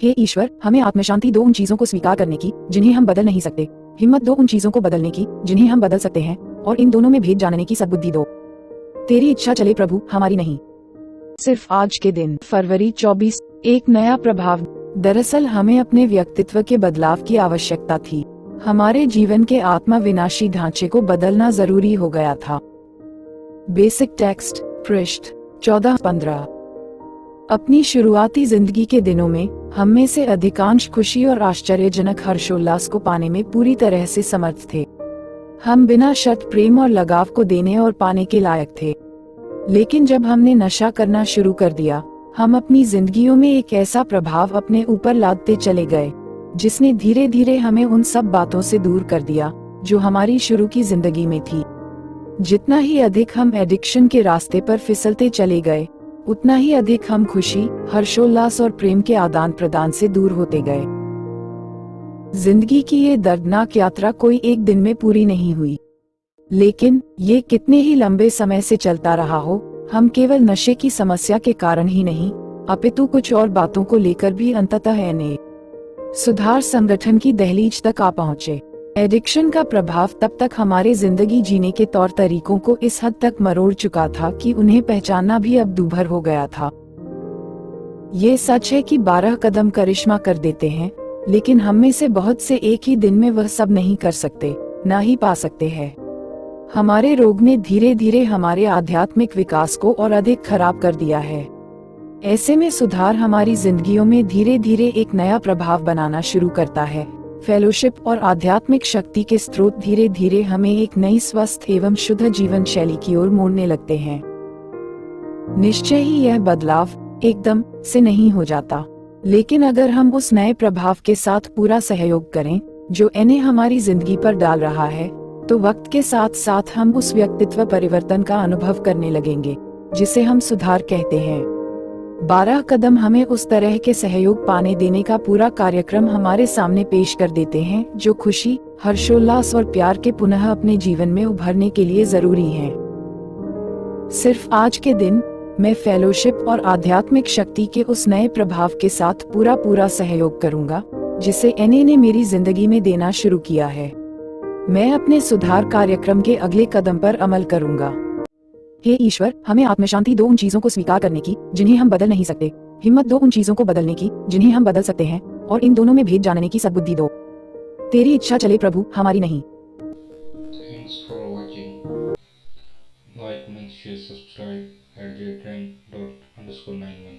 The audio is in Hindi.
हे ईश्वर, हमें आत्मशांति दो उन चीजों को स्वीकार करने की जिन्हें हम बदल नहीं सकते, हिम्मत दो उन चीजों को बदलने की जिन्हें हम बदल सकते हैं, और इन दोनों में भेद जानने की सद्बुद्धि दो। तेरी इच्छा चले प्रभु, हमारी नहीं। सिर्फ आज के दिन फरवरी 24, एक नया प्रभाव। दरअसल हमें अपने व्यक्तित्व के बदलाव की आवश्यकता थी। हमारे जीवन के आत्मा विनाशी ढांचे को बदलना जरूरी हो गया था। बेसिक टेक्स्ट, पृष्ठ 14-15। अपनी शुरुआती जिंदगी के दिनों में हम में से अधिकांश खुशी और आश्चर्यजनक हर्षोल्लास को पाने में पूरी तरह से समर्थ थे। हम बिना शर्त प्रेम और लगाव को देने और पाने के लायक थे। लेकिन जब हमने नशा करना शुरू कर दिया, हम अपनी जिंदगियों में एक ऐसा प्रभाव अपने ऊपर लादते चले गए जिसने धीरे धीरे हमें उन सब बातों से दूर कर दिया जो हमारी शुरू की जिंदगी में थी। जितना ही अधिक हम एडिक्शन के रास्ते पर फिसलते चले गए, उतना ही अधिक हम खुशी, हर्षोल्लास और प्रेम के आदान प्रदान से दूर होते गए। जिंदगी की ये दर्दनाक यात्रा कोई एक दिन में पूरी नहीं हुई, लेकिन ये कितने ही लंबे समय से चलता रहा हो, हम केवल नशे की समस्या के कारण ही नहीं, अपितु कुछ और बातों को लेकर भी अंततः एनए सुधार संगठन की दहलीज तक आ पहुँचे। एडिक्शन का प्रभाव तब तक हमारे जिंदगी जीने के तौर तरीकों को इस हद तक मरोड़ चुका था कि उन्हें पहचानना भी अब दूभर हो गया था। ये सच है कि 12 कदम करिश्मा कर देते हैं, लेकिन हम में से बहुत से एक ही दिन में वह सब नहीं कर सकते, ना ही पा सकते हैं। हमारे रोग ने धीरे धीरे हमारे आध्यात्मिक विकास को और अधिक खराब कर दिया है। ऐसे में सुधार हमारी जिंदगियों में धीरे धीरे एक नया प्रभाव बनाना शुरू करता है। फेलोशिप और आध्यात्मिक शक्ति के स्रोत धीरे धीरे हमें एक नई स्वस्थ एवं शुद्ध जीवन शैली की ओर मोड़ने लगते हैं। निश्चय ही यह बदलाव एकदम से नहीं हो जाता, लेकिन अगर हम उस नए प्रभाव के साथ पूरा सहयोग करें जो एनए हमारी जिंदगी पर डाल रहा है, तो वक्त के साथ साथ हम उस व्यक्तित्व परिवर्तन का अनुभव करने लगेंगे जिसे हम सुधार कहते हैं। 12 कदम हमें उस तरह के सहयोग पाने देने का पूरा कार्यक्रम हमारे सामने पेश कर देते हैं जो खुशी, हर्षोल्लास और प्यार के पुनः अपने जीवन में उभरने के लिए जरूरी हैं। सिर्फ आज के दिन मैं फेलोशिप और आध्यात्मिक शक्ति के उस नए प्रभाव के साथ पूरा सहयोग करूंगा जिसे एनए ने मेरी जिंदगी में देना शुरू किया है। मैं अपने सुधार कार्यक्रम के अगले कदम पर अमल करूंगा। हे ईश्वर, हमें आत्मशांति दो उन चीजों को स्वीकार करने की जिन्हें हम बदल नहीं सकते, हिम्मत दो उन चीजों को बदलने की जिन्हें हम बदल सकते हैं, और इन दोनों में भेद जानने की सद्बुद्धि दो। तेरी इच्छा चले प्रभु, हमारी नहीं। Thanks for watching. Like, make sure, subscribe at @trend__91.